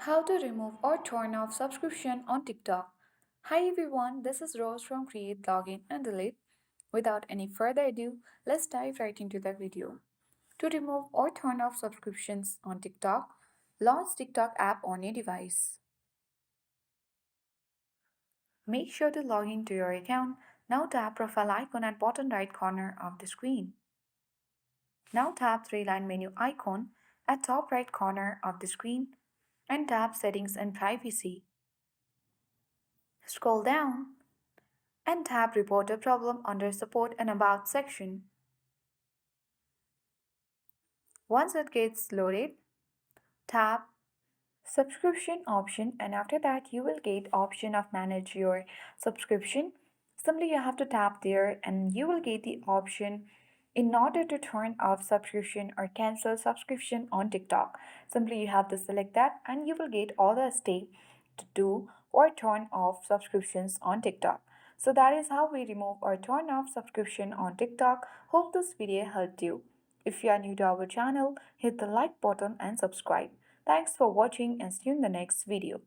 How to remove or turn off subscription on TikTok. Hi everyone, this is Rose from Create, Login and Delete. Without any further ado, let's dive right into the video. To remove or turn off subscriptions on TikTok, launch TikTok app on your device. Make sure to log into your account. Now tap profile icon at bottom right corner of the screen. Now tap three-line menu icon at top right corner of the screen and tap settings and privacy. Scroll down and tap Report a Problem under Support and About section. Once it gets loaded, tap Subscription option and after that you will get option of Manage your subscription. Simply you have to tap there and you will get the option in order to turn off subscription or cancel subscription on TikTok. Simply you have to select that and you will get all the steps to do or turn off subscriptions on TikTok. So that is how we remove or turn off subscription on TikTok. Hope this video helped you. If you are new to our channel, hit the like button and subscribe. Thanks for watching and see you in the next video.